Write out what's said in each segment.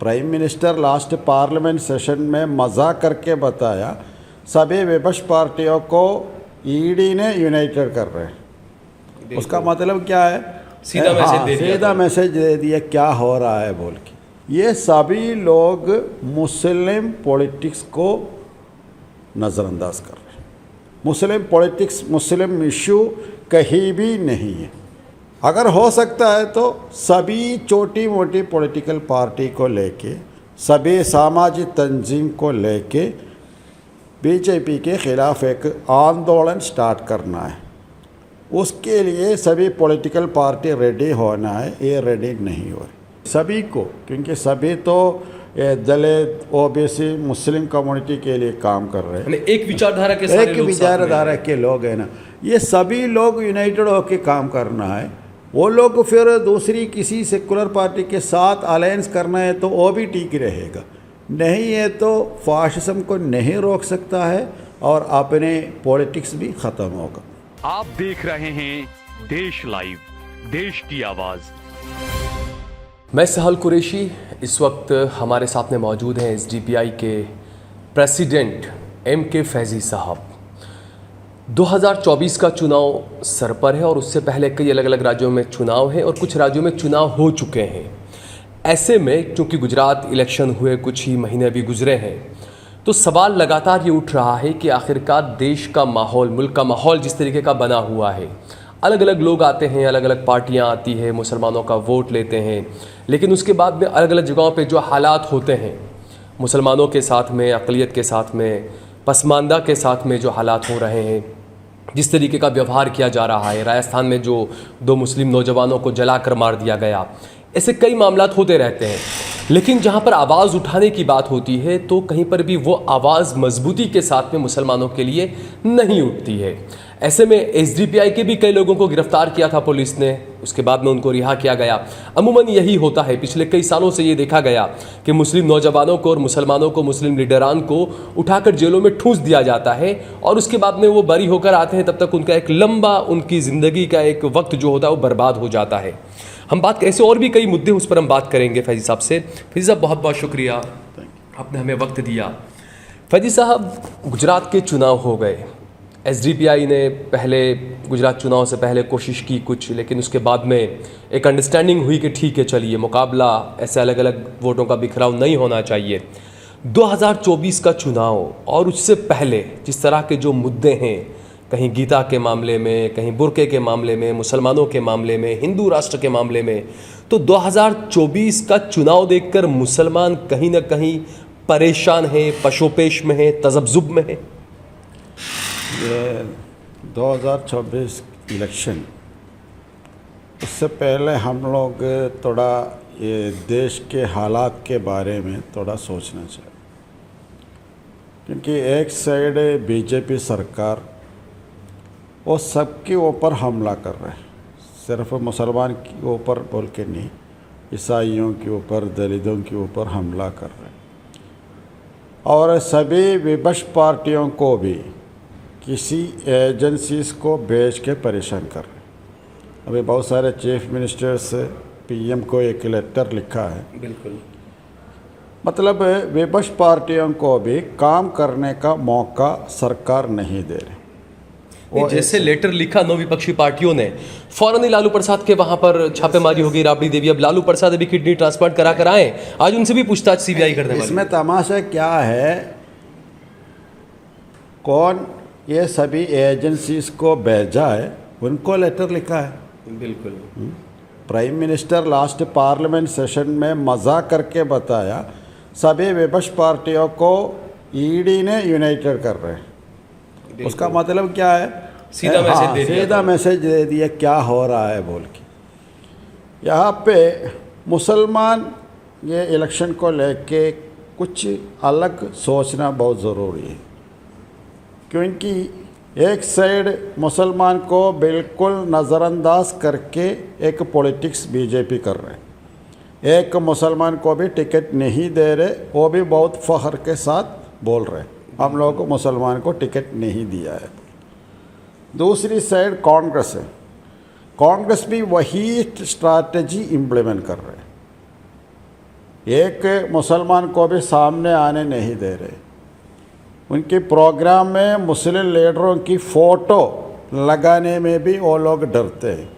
Prime minister last parliament session में मजाक करके बताया सभी विपक्ष पार्टियों को ईडी ने यूनाइटेड कर रहे हैं। उसका मतलब क्या है? सीधा मैसेज दे दिया क्या हो रहा है बोल के। ये सभी लोग मुस्लिम पॉलिटिक्स को नज़रअंदाज कर रहे हैं। मुस्लिम पॉलिटिक्स, मुस्लिम इशू कहीं भी नहीं है। अगर हो सकता है तो सभी छोटी मोटी पॉलिटिकल पार्टी को लेके, सभी सामाजिक तंजीम को लेके बीजेपी के ख़िलाफ़ एक आंदोलन स्टार्ट करना है। उसके लिए सभी पॉलिटिकल पार्टी रेडी होना है। ये रेडी नहीं हो रही सभी को, क्योंकि सभी तो दलित, ओबीसी, मुस्लिम कम्युनिटी के लिए काम कर रहे हैं। एक विचारधारा के सारे एक विचारधारा के लोग हैं ना, ये सभी लोग यूनाइटेड होकर काम करना है। वो लोग फिर दूसरी किसी सेकुलर पार्टी के साथ अलायंस करना है तो वो भी ठीक रहेगा, नहीं है तो फाशिज्म को नहीं रोक सकता है और अपने पॉलिटिक्स भी ख़त्म होगा। आप देख रहे हैं देश लाइव, देश की आवाज़। मैं सहल कुरैशी। इस वक्त हमारे साथ में मौजूद हैं एसडीपीआई के प्रेसिडेंट MK फैज़ी साहब। 2024 का चुनाव सर पर है और उससे पहले कई अलग अलग राज्यों में चुनाव है और कुछ राज्यों में चुनाव हो चुके हैं। ऐसे में चूंकि गुजरात इलेक्शन हुए कुछ ही महीने अभी गुजरे हैं, तो सवाल लगातार ये उठ रहा है कि आखिरकार देश का माहौल, मुल्क का माहौल जिस तरीके का बना हुआ है, अलग अलग लोग आते हैं, अलग अलग पार्टियां आती हैं, मुसलमानों का वोट लेते हैं, लेकिन उसके बाद में अलग अलग जगहों पे जो हालात होते हैं, मुसलमानों के साथ में, अक़लियत के साथ में, पसमानदा के साथ में जो हालात हो रहे हैं, जिस तरीके का व्यवहार किया जा रहा है, राजस्थान में जो 2 मुस्लिम नौजवानों को जलाकर मार दिया गया, ऐसे कई मामलात होते रहते हैं। लेकिन जहाँ पर आवाज़ उठाने की बात होती है तो कहीं पर भी वो आवाज़ मजबूती के साथ में मुसलमानों के लिए नहीं उठती है। ऐसे में एसडीपीआई के भी कई लोगों को गिरफ्तार किया था पुलिस ने, उसके बाद में उनको रिहा किया गया। अमूमन यही होता है, पिछले कई सालों से ये देखा गया कि मुस्लिम नौजवानों को और मुसलमानों को, मुस्लिम लीडरान को उठाकर जेलों में ठूंस दिया जाता है और उसके बाद में वो बरी होकर आते हैं, तब तक उनका एक लंबा, उनकी ज़िंदगी का एक वक्त जो होता है वो बर्बाद हो जाता है। हम बात ऐसे और भी कई मुद्दे उस पर हम बात करेंगे फैज़ी साहब से। फैज़ी साहब बहुत बहुत शुक्रिया, आपने हमें वक्त दिया। फैज़ी साहब, गुजरात के चुनाव हो गए, एसडीपीआई ने पहले गुजरात चुनाव से पहले कोशिश की कुछ, लेकिन उसके बाद में एक अंडरस्टैंडिंग हुई कि ठीक है चलिए, मुकाबला ऐसे अलग अलग वोटों का बिखराव नहीं होना चाहिए। 2024 का चुनाव और उससे पहले जिस तरह के जो मुद्दे हैं, कहीं गीता के मामले में, कहीं बुर्के के मामले में, मुसलमानों के मामले में, हिंदू राष्ट्र के मामले में, तो 2024 का चुनाव देखकर मुसलमान कहीं ना कहीं परेशान हैं, पशोपेश में हैं, तज़ब्ज़ुब में हैं। ये 2024 इलेक्शन, उससे पहले हम लोग थोड़ा ये देश के हालात के बारे में थोड़ा सोचना चाहिए, क्योंकि एक साइड बीजेपी सरकार वो सबके ऊपर हमला कर रहे हैं, सिर्फ मुसलमान के ऊपर बोल के नहीं, ईसाइयों के ऊपर, दलितों के ऊपर हमला कर रहे हैं और सभी विपक्ष पार्टियों को भी किसी एजेंसीज़ को भेज के परेशान कर रहे हैं। अभी बहुत सारे चीफ मिनिस्टर्स, पीएम को एक लेटर लिखा है। बिल्कुल, मतलब विपक्ष पार्टियों को भी काम करने का मौका सरकार नहीं दे रही। जैसे लेटर लिखा 9 विपक्षी पार्टियों ने, फौरन ही लालू प्रसाद के वहां पर छापेमारी हो गई, राबड़ी देवी। अब लालू प्रसाद अभी किडनी ट्रांसप्लांट करा कर आए, आज उनसे भी पूछताछ सीबीआई करने वाली। इसमें तमाशा क्या है, कौन ये सभी एजेंसीज को भेजा है, उनको लेटर लिखा है। बिल्कुल, prime minister last parliament session में मजाक करके बताया सभी विपक्ष पार्टियों को ईडी ने यूनाइटेड कर रहे हैं। उसका मतलब क्या है? सीधा मैसेज दे दिया क्या हो रहा है बोल के। यहाँ पे मुसलमान ये इलेक्शन को लेके कुछ अलग सोचना बहुत ज़रूरी है, क्योंकि एक साइड मुसलमान को बिल्कुल नज़रअंदाज करके एक पॉलिटिक्स बीजेपी कर रहे हैं, एक मुसलमान को भी टिकट नहीं दे रहे, वो भी बहुत फ़ख्र के साथ बोल रहे हैं हम लोगों को मुसलमान को टिकट नहीं दिया है। दूसरी साइड कांग्रेस है, कांग्रेस भी वही स्ट्रैटेजी इम्प्लीमेंट कर रहे हैं। एक मुसलमान को भी सामने आने नहीं दे रहे। उनके प्रोग्राम में मुस्लिम लीडरों की फ़ोटो लगाने में भी वो लोग डरते हैं।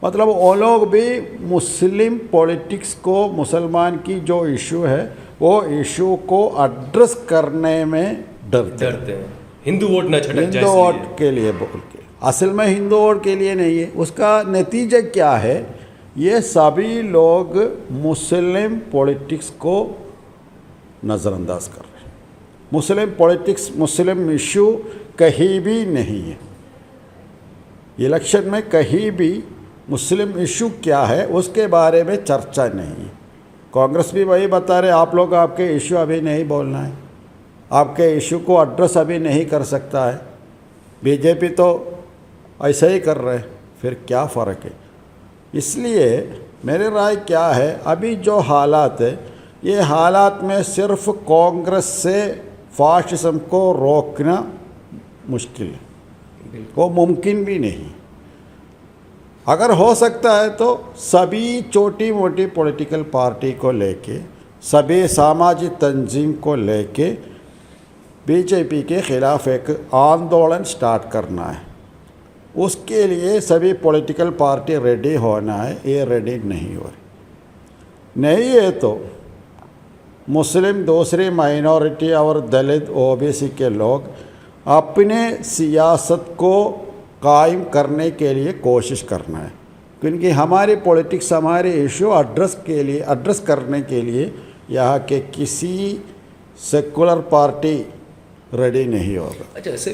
मतलब वो लोग भी मुस्लिम पॉलिटिक्स को, मुसलमान की जो इशू है वो इशू को एड्रेस करने में डरते हैं। हिंदू वोट न छटक जाए, हिंदू वोट के लिए बोल के, असल में हिंदू वोट के लिए नहीं है। उसका नतीजा क्या है? ये सभी लोग मुस्लिम पॉलिटिक्स को नज़रअंदाज कर रहे हैं। मुस्लिम पॉलिटिक्स, मुस्लिम इशू कहीं भी नहीं है। इलेक्शन में कहीं भी मुस्लिम इशू क्या है उसके बारे में चर्चा नहीं है। कांग्रेस भी वही बता रहे, आप लोग आपके इशू अभी नहीं बोलना है, आपके इशू को एड्रेस अभी नहीं कर सकता है। बीजेपी तो ऐसा ही कर रहे हैं, फिर क्या फ़र्क है? इसलिए मेरी राय क्या है, अभी जो हालात है, ये हालात में सिर्फ कांग्रेस से फाशिज्म को रोकना मुश्किल है, वो मुमकिन भी नहीं। अगर हो सकता है तो सभी छोटी मोटी पॉलिटिकल पार्टी को लेके, सभी सामाजिक तंजीम को लेके बीजेपी के ख़िलाफ़ एक आंदोलन स्टार्ट करना है। उसके लिए सभी पॉलिटिकल पार्टी रेडी होना है। ये रेडी नहीं हो रही। नहीं है तो मुस्लिम, दूसरी माइनॉरिटी और दलित, ओबीसी के लोग अपने सियासत को कायम करने के लिए कोशिश करना है, क्योंकि हमारी पॉलिटिक्स, हमारे इशू एड्रेस करने के लिए यहाँ के किसी सेकुलर पार्टी रेडी नहीं होगा। अच्छा, ऐसे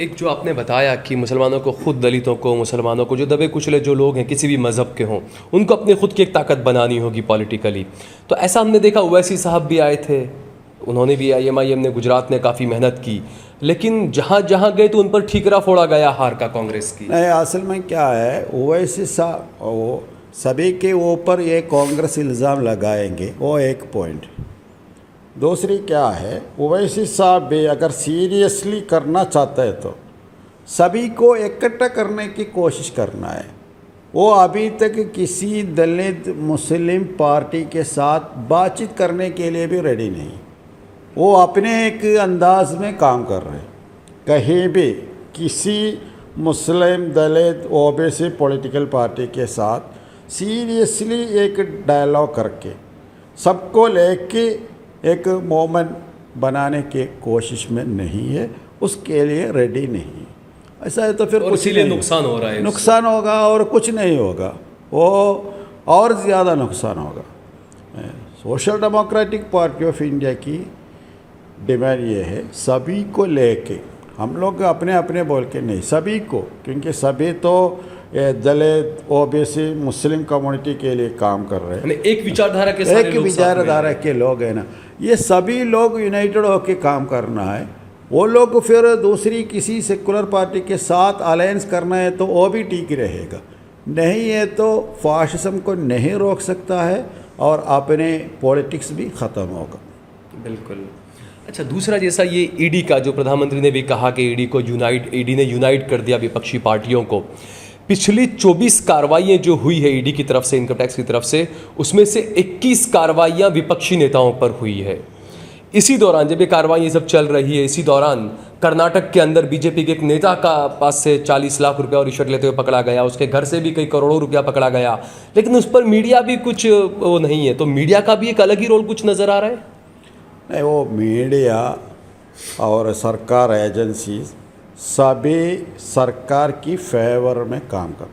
एक जो आपने बताया कि मुसलमानों को खुद, दलितों को, मुसलमानों को, जो दबे कुचले जो लोग हैं किसी भी मज़हब के हों, उनको अपनी खुद की एक ताकत बनानी होगी पॉलिटिकली। तो ऐसा हमने देखा, ओवैसी साहब भी आए थे, उन्होंने भी, IMIM ने, गुजरात ने काफ़ी मेहनत की, लेकिन जहाँ जहाँ गए तो उन पर ठीकरा फोड़ा गया हार का कांग्रेस की। नहीं, असल में क्या है, ओवैसी साहब वो सभी के ऊपर ये कांग्रेस इल्ज़ाम लगाएंगे, वो एक पॉइंट। दूसरी क्या है, ओवैसी साहब भी अगर सीरियसली करना चाहते हैं तो सभी को इकट्ठा करने की कोशिश करना है। वो अभी तक किसी दलित मुस्लिम पार्टी के साथ बातचीत करने के लिए भी रेडी नहीं। वो अपने एक अंदाज में काम कर रहे हैं। कहीं भी किसी मुस्लिम, दलित, ओबीसी पॉलिटिकल पार्टी के साथ सीरियसली एक डायलॉग करके सबको लेके एक मोमेंट बनाने की कोशिश में नहीं है, उसके लिए रेडी नहीं है। ऐसा है तो फिर कुछ इसीलिए नुकसान हो रहा है, नुकसान होगा और कुछ नहीं होगा, वो और ज़्यादा नुकसान होगा। Social democratic party of India की डिमांड ये है, सभी को लेके, हम लोग अपने अपने बोल के नहीं, सभी को, क्योंकि सभी तो दलित, ओबीसी, मुस्लिम कम्युनिटी के लिए काम कर रहे हैं। एक विचारधारा के सारे एक लोग विचारधारा के लोग हैं ना, ये सभी लोग यूनाइटेड होकर काम करना है। वो लोग फिर दूसरी किसी सेकुलर पार्टी के साथ अलायंस करना है तो वो भी ठीक रहेगा, नहीं है तो फाशिज्म को नहीं रोक सकता है और अपने पॉलिटिक्स भी ख़त्म होगा। बिल्कुल। अच्छा, दूसरा, जैसा ये ईडी का, जो प्रधानमंत्री ने भी कहा कि ईडी ने यूनाइट कर दिया विपक्षी पार्टियों को। पिछली 24 कार्रवाइयाँ जो हुई है ईडी की तरफ से, इनकम टैक्स की तरफ से, उसमें से 21 कार्रवाइयाँ विपक्षी नेताओं पर हुई है। इसी दौरान जब ये कार्रवाई सब चल रही है, इसी दौरान कर्नाटक के अंदर बीजेपी के एक नेता का पास से 40 लाख रुपया और रिश्वत लेते हुए पकड़ा गया, उसके घर से भी कई करोड़ों रुपया पकड़ा गया, लेकिन उस पर मीडिया भी कुछ वो नहीं है। तो मीडिया का भी एक अलग ही रोल कुछ नज़र आ रहा है। नहीं, वो मीडिया और सरकार एजेंसी सभी सरकार की फेवर में काम कर।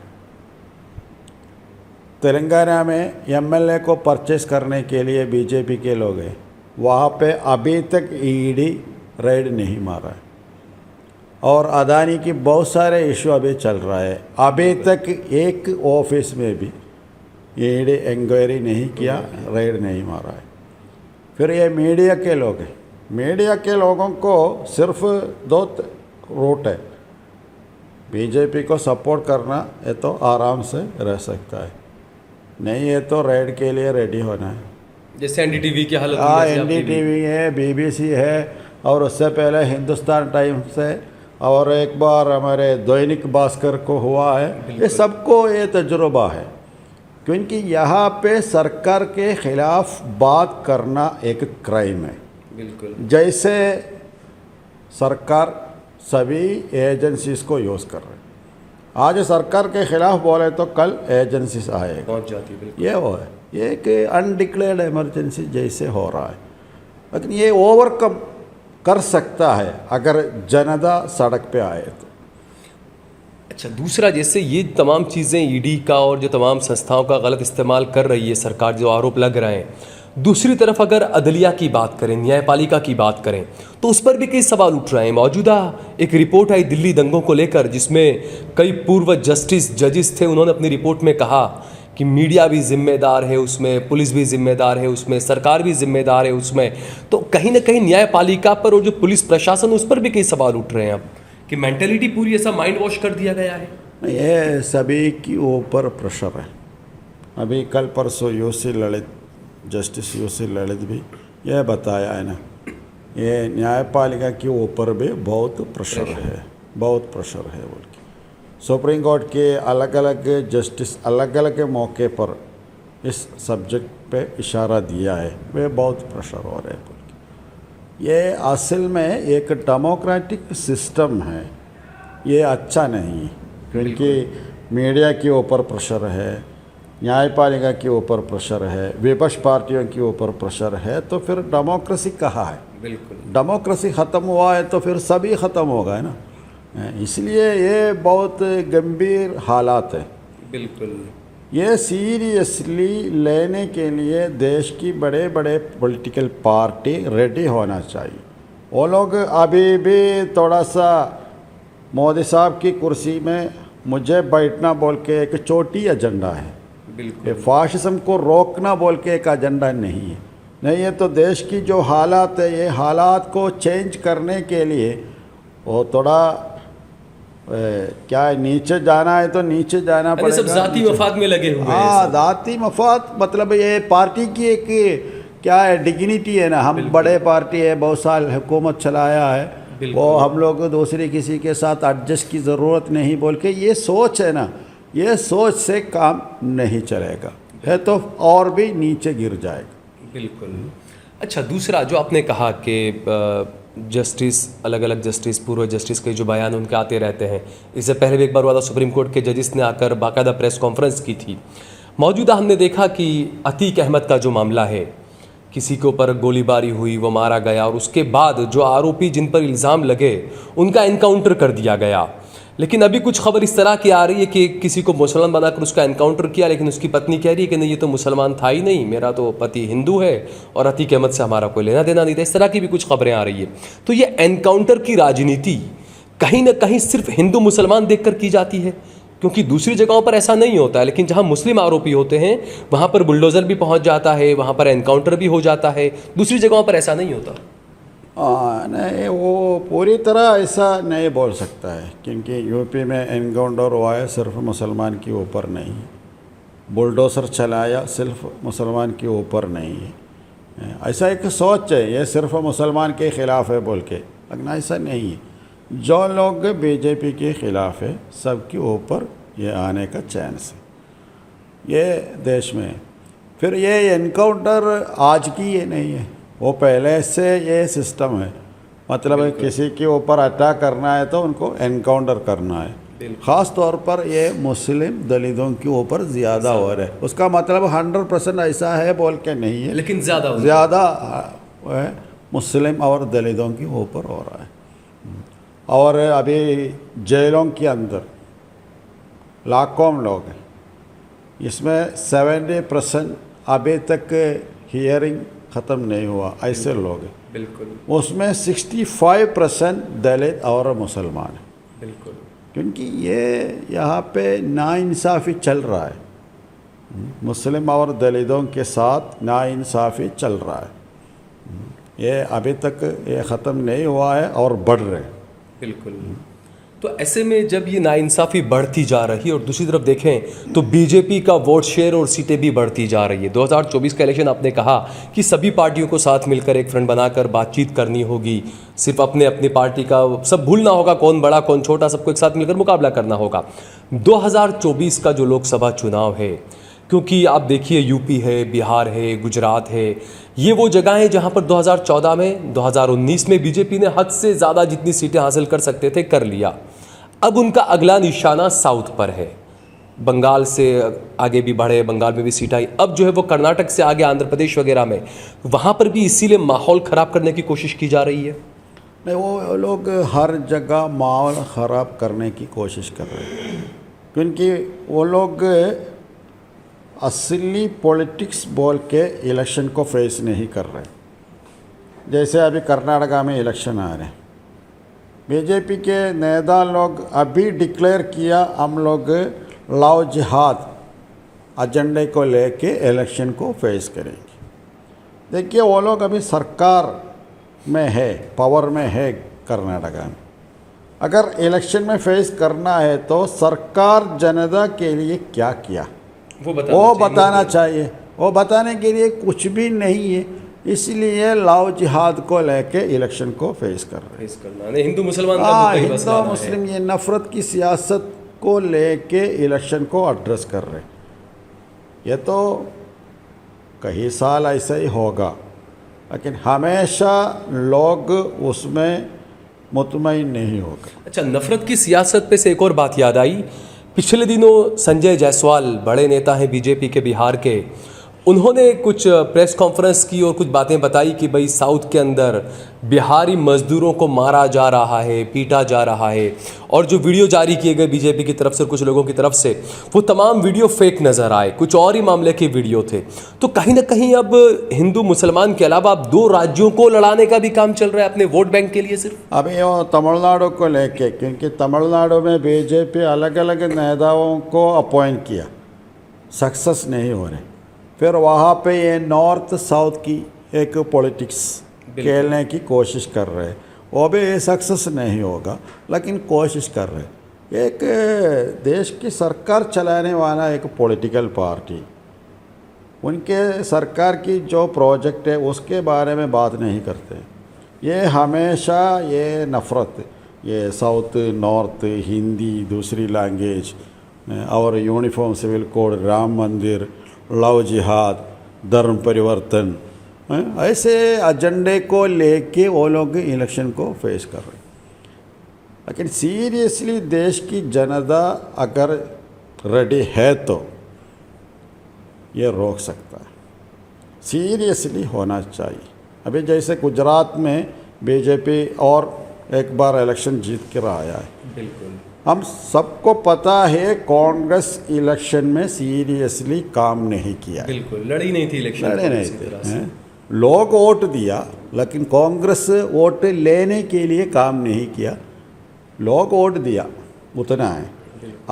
तेलंगाना में MLA को परचेस करने के लिए बीजेपी के लोग हैं, वहाँ पे अभी तक ईडी रेड नहीं मारा है। और अदानी की बहुत सारे इशू अभी चल रहा है, अभी तक एक ऑफिस में भी ईडी इंक्वायरी नहीं किया, रेड नहीं मारा है। फिर ये मीडिया के लोग हैं, मीडिया के लोगों को सिर्फ दो रूट है, बीजेपी को सपोर्ट करना है तो आराम से रह सकता है, नहीं है तो रेड के लिए रेडी होना है। जैसे NDTV की हालत, NDTV है, BBC है, और उससे पहले हिंदुस्तान टाइम्स है, और एक बार हमारे दैनिक भास्कर को हुआ है। ये सबको ये तजुर्बा है। क्योंकि यहाँ पे सरकार के ख़िलाफ़ बात करना एक क्राइम है। बिल्कुल। जैसे सरकार सभी एजेंसीज़ को यूज़ कर रहे हैं, आज सरकार के ख़िलाफ़ बोले तो कल एजेंसीज आएगा, पहुंच जाती। बिल्कुल। ये वो है, ये एक अनडिक्लेयर्ड इमरजेंसी जैसे हो रहा है। लेकिन ये ओवरकम कर सकता है अगर जनता सड़क पे आए तो। अच्छा, दूसरा जैसे ये तमाम चीज़ें ईडी का और जो तमाम संस्थाओं का गलत इस्तेमाल कर रही है सरकार, जो आरोप लग रहे हैं, दूसरी तरफ अगर अदलिया की बात करें, न्यायपालिका की बात करें, तो उस पर भी कई सवाल उठ रहे हैं। मौजूदा एक रिपोर्ट आई दिल्ली दंगों को लेकर, जिसमें कई पूर्व जजेस थे, उन्होंने अपनी रिपोर्ट में कहा कि मीडिया भी जिम्मेदार है उसमें, पुलिस भी जिम्मेदार है उसमें, सरकार भी जिम्मेदार है उसमें। तो कहीं ना कहीं न्यायपालिका पर और जो पुलिस प्रशासन, उस पर भी कई सवाल उठ रहे हैं अब कि मेंटेलिटी पूरी ऐसा माइंड वॉश कर दिया गया है। ये सभी के ऊपर प्रेशर है। अभी कल परसों UC Lalit, justice UC Lalit भी यह बताया है ना, ये न्यायपालिका के ऊपर भी बहुत प्रेशर है, बहुत प्रेशर है बोल के। सुप्रीम कोर्ट के अलग अलग जस्टिस अलग अलग मौके पर इस सब्जेक्ट पे इशारा दिया है, वे बहुत प्रेशर हो रहे हैं बोल के। ये असल में एक डेमोक्रेटिक सिस्टम है, ये अच्छा नहीं है, क्योंकि मीडिया के ऊपर प्रेशर है, न्यायपालिका के ऊपर प्रेशर है, विपक्ष पार्टियों के ऊपर प्रेशर है, तो फिर डेमोक्रेसी कहाँ है? बिल्कुल। डेमोक्रेसी ख़त्म हुआ है तो फिर सभी ख़त्म हो गए ना। इसलिए ये बहुत गंभीर हालात है। बिल्कुल। ये सीरियसली लेने के लिए देश की बड़े बड़े पॉलिटिकल पार्टी रेडी होना चाहिए। वो लोग अभी भी थोड़ा सा मोदी साहब की कुर्सी में मुझे बैठना बोल के एक छोटी एजेंडा है, बिल्कुल। फाशिज्म को रोकना बोल के एक एजेंडा नहीं है। नहीं है तो देश की जो हालात है, ये हालात को चेंज करने के लिए वो थोड़ा क्या है, नीचे जाना है तो नीचे जाना पड़ेगा। सब जाती मफाद में लगे हुए हैं। हाँ, जाती मफाद मतलब ये पार्टी की एक क्या है, डिग्निटी है ना। हम बड़े पार्टी है, बहुत साल हुकूमत चलाया है, वो हम लोग दूसरे किसी के साथ एडजस्ट की ज़रूरत नहीं बोल के ये सोच है ना, ये सोच से काम नहीं चलेगा, है तो और भी नीचे गिर जाएगा। बिल्कुल। अच्छा, दूसरा जो आपने कहा कि जस्टिस, अलग अलग जस्टिस, पूर्व जस्टिस के जो बयान उनके आते रहते हैं, इससे पहले भी एक बार हुआ था, सुप्रीम कोर्ट के जजेस ने आकर बाकायदा प्रेस कॉन्फ्रेंस की थी। मौजूदा हमने देखा कि अतीक अहमद का जो मामला है, किसी के ऊपर गोलीबारी हुई, वो मारा गया, और उसके बाद जो आरोपी जिन पर इल्ज़ाम लगे उनका एनकाउंटर कर दिया गया। लेकिन अभी कुछ खबर इस तरह की आ रही है कि किसी को मुसलमान बनाकर उसका एनकाउंटर किया, लेकिन उसकी पत्नी कह रही है कि नहीं, ये तो मुसलमान था ही नहीं, मेरा तो पति हिंदू है और अतीक अहमद से हमारा कोई लेना देना नहीं था। इस तरह की भी कुछ खबरें आ रही है। तो ये एनकाउंटर की राजनीति कहीं ना कहीं सिर्फ हिंदू मुसलमान देखकर की जाती है, क्योंकि दूसरी जगहों पर ऐसा नहीं होता है। लेकिन जहाँ मुस्लिम आरोपी होते हैं वहाँ पर बुलडोज़र भी पहुँच जाता है, वहाँ पर एनकाउंटर भी हो जाता है, दूसरी जगहों पर ऐसा नहीं होता। नहीं, वो पूरी तरह ऐसा नहीं बोल सकता है, क्योंकि यूपी में एनकाउंटर हुआ है सिर्फ मुसलमान के ऊपर नहीं, बुलडोज़र चलाया सिर्फ मुसलमान के ऊपर नहीं है। ऐसा एक सोच है ये सिर्फ मुसलमान के ख़िलाफ़ है बोल के, लेकिन ऐसा नहीं है। जो लोग बीजेपी के ख़िलाफ़ है सबके ऊपर ये आने का चांस है ये देश में। फिर ये एनकाउंटर आज की ये नहीं है, वो पहले से ये सिस्टम है। मतलब किसी के ऊपर अटैक करना है तो उनको एनकाउंटर करना है। ख़ास तौर पर ये मुस्लिम दलितों के ऊपर ज़्यादा हो रहा है। उसका मतलब 100% ऐसा है बोल के नहीं है, लेकिन ज़्यादा मुस्लिम और दलितों के ऊपर हो रहा है। और अभी जेलों के अंदर लाखों लोग हैं, इसमें 70% अभी तक हियरिंग ख़त्म नहीं हुआ, ऐसे लोग हैं। बिल्कुल। उसमें 65% दलित और मुसलमान हैं। बिल्कुल। क्योंकि ये यहाँ पे नाइंसाफ़ी चल रहा है, मुस्लिम और दलितों के साथ नाइंसाफ़ी चल रहा है। ये अभी तक ये ख़त्म नहीं हुआ है और बढ़ रहे हैं। बिल्कुल। तो ऐसे में जब ये नाइंसाफ़ी बढ़ती जा रही है और दूसरी तरफ देखें तो बीजेपी का वोट शेयर और सीटें भी बढ़ती जा रही है। 2024 का इलेक्शन आपने कहा कि सभी पार्टियों को साथ मिलकर एक फ्रंट बनाकर बातचीत करनी होगी, सिर्फ अपनी पार्टी का सब भूलना होगा, कौन बड़ा कौन छोटा, सबको एक साथ मिलकर मुकाबला करना होगा। 2024 का जो लोकसभा चुनाव है, क्योंकि आप देखिए यूपी है, बिहार है, गुजरात है, ये वो जगह है जहाँ पर 2014 में, 2019 में बीजेपी ने हद से ज़्यादा जितनी सीटें हासिल कर सकते थे कर लिया। अब उनका अगला निशाना साउथ पर है। बंगाल से आगे भी बढ़े, बंगाल में भी सीट आई, अब जो है वो कर्नाटक से आगे आंध्र प्रदेश वगैरह में, वहाँ पर भी इसीलिए माहौल ख़राब करने की कोशिश की जा रही है। नहीं, वो लोग हर जगह माहौल ख़राब करने की कोशिश कर रहे हैं, क्योंकि वो लोग असली पॉलिटिक्स बोल के इलेक्शन को फेस नहीं कर रहे। जैसे अभी कर्नाटका में इलेक्शन आ रहे हैं, बीजेपी के नेता लोग अभी डिक्लेयर किया हम लोग लव जिहाद एजेंडे को लेके इलेक्शन को फेस करेंगे। देखिए, वो लोग अभी सरकार में है, पावर में है कर्नाटका में। अगर इलेक्शन में फेस करना है तो सरकार जनता के लिए क्या किया वो बताना चाहिए। वो बताने के लिए कुछ भी नहीं है, इसलिए लव जिहाद को लेके इलेक्शन को फेस कर रहे हैं। हिंदू मुसलमान का मुद्दा ही बस हिंदू लाना मुस्लिम ये नफरत की सियासत को लेके इलेक्शन को एड्रेस कर रहे हैं। ये तो कई साल ऐसा ही होगा, लेकिन हमेशा लोग उसमें मुतमईन नहीं होगा। अच्छा, नफरत की सियासत पे से एक और बात याद आई। पिछले दिनों संजय जायसवाल, बड़े नेता हैं बीजेपी के बिहार के, उन्होंने कुछ प्रेस कॉन्फ्रेंस की और कुछ बातें बताई कि भाई साउथ के अंदर बिहारी मजदूरों को मारा जा रहा है, पीटा जा रहा है, और जो वीडियो जारी किए गए बीजेपी की तरफ से कुछ लोगों की तरफ से, वो तमाम वीडियो फेक नज़र आए, कुछ और ही मामले के वीडियो थे। तो कहीं ना कहीं अब हिंदू मुसलमान के अलावा अब दो राज्यों को लड़ाने का भी काम चल रहा है अपने वोट बैंक के लिए सिर्फ। अभी वो तमिलनाडु को लेके, क्योंकि तमिलनाडु में बीजेपी अलग अलग नेताओं को अपॉइंट किया, सक्सेस नहीं हो रहे। फिर वहाँ पे ये नॉर्थ साउथ की एक पॉलिटिक्स खेलने की कोशिश कर रहे हैं, वो भी सक्सेस नहीं होगा, लेकिन कोशिश कर रहे हैं। एक देश की सरकार चलाने वाला एक पॉलिटिकल पार्टी, उनके सरकार की जो प्रोजेक्ट है उसके बारे में बात नहीं करते। ये हमेशा ये नफ़रत, ये साउथ नॉर्थ, हिंदी दूसरी लैंग्वेज और यूनिफॉर्म सिविल कोड, राम मंदिर, लव जिहाद, धर्म परिवर्तन, ऐसे एजेंडे को लेके वो लोग इलेक्शन को फेस कर रहे हैं। लेकिन सीरियसली देश की जनता अगर रेडी है तो ये रोक सकता है, सीरियसली होना चाहिए। अभी जैसे गुजरात में बीजेपी और एक बार इलेक्शन जीत कर आया है। बिल्कुल, हम सबको पता है कांग्रेस इलेक्शन में सीरियसली काम नहीं किया, बिल्कुल लड़ी नहीं थी इलेक्शन, लड़े नहीं थे। लोग वोट दिया, लेकिन कांग्रेस वोट लेने के लिए काम नहीं किया। लोग वोट दिया, उतना है।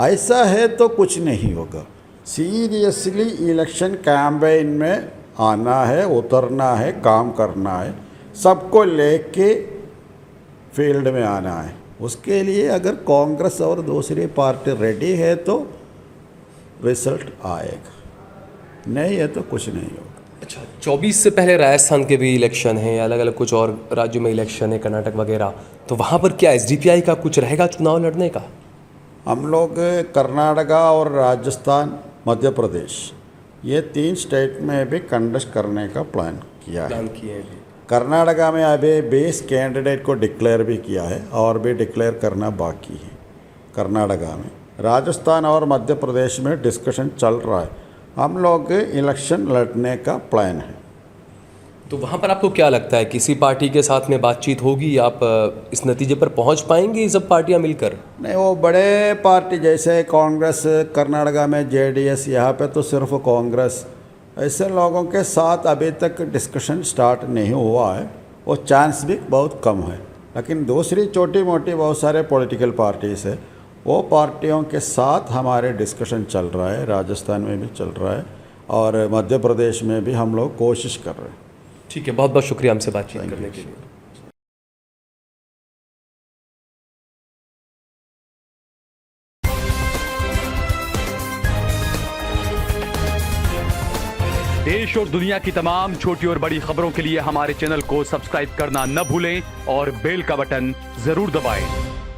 ऐसा है तो कुछ नहीं होगा। सीरियसली इलेक्शन कैंपेन में आना है, उतरना है, काम करना है, सबको लेके फील्ड में आना है। उसके लिए अगर कांग्रेस और दूसरी पार्टी रेडी है तो रिजल्ट आएगा, नहीं है तो कुछ नहीं होगा। अच्छा, 24 से पहले राजस्थान के भी इलेक्शन हैं, अलग अलग कुछ और राज्यों में इलेक्शन है, कर्नाटक वगैरह, तो वहाँ पर क्या एसडीपीआई का कुछ रहेगा चुनाव लड़ने का? हम लोग कर्नाटका और राजस्थान, मध्य प्रदेश, ये 3 स्टेट में भी कंटेस्ट करने का प्लान किया है। कर्नाटका में अभी 20 कैंडिडेट को डिक्लेयर भी किया है और भी डिक्लेयर करना बाकी है कर्नाटका में। राजस्थान और मध्य प्रदेश में डिस्कशन चल रहा है। हम लोग इलेक्शन लड़ने का प्लान है। तो वहाँ पर आपको क्या लगता है, किसी पार्टी के साथ में बातचीत होगी, आप इस नतीजे पर पहुँच पाएंगे ये सब पार्टियाँ मिलकर? नहीं, वो बड़े पार्टी जैसे कांग्रेस कर्नाटका में, जेडीएस, यहाँ पे तो सिर्फ कांग्रेस, ऐसे लोगों के साथ अभी तक डिस्कशन स्टार्ट नहीं हुआ है। वो चांस भी बहुत कम है। लेकिन दूसरी छोटी मोटी बहुत सारे पॉलिटिकल पार्टीज़ है, वो पार्टियों के साथ हमारे डिस्कशन चल रहा है। राजस्थान में भी चल रहा है और मध्य प्रदेश में भी हम लोग कोशिश कर रहे हैं। ठीक है, बहुत बहुत शुक्रिया हमसे बातचीत करने के लिए। देश और दुनिया की तमाम छोटी और बड़ी खबरों के लिए हमारे चैनल को सब्सक्राइब करना न भूलें और बेल का बटन जरूर दबाएं।